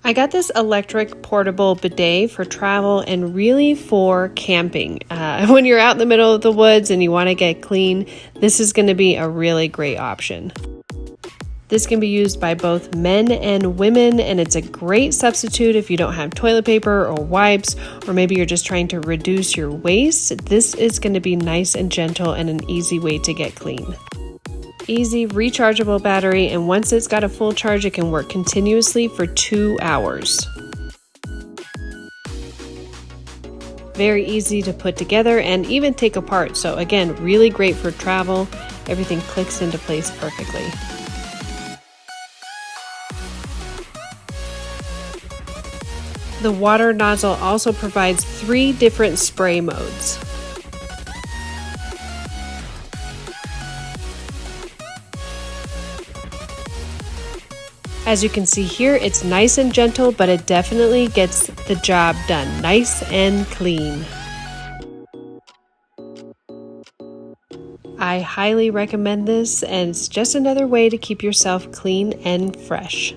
I got this electric portable bidet for travel and really for camping. When you're out in the middle of the woods and you want to get clean, this is going to be a really great option. This can be used by both men and women, and it's a great substitute if you don't have toilet paper or wipes, or maybe you're just trying to reduce your waste. This is going to be nice and gentle and an easy way to get clean. Easy rechargeable battery, and once it's got a full charge, it can work continuously for 2 hours. Very easy to put together and even take apart. So again, really great for travel. Everything clicks into place perfectly. The water nozzle also provides 3 different spray modes. As you can see here, it's nice and gentle, but it definitely gets the job done nice and clean. I highly recommend this, and it's just another way to keep yourself clean and fresh.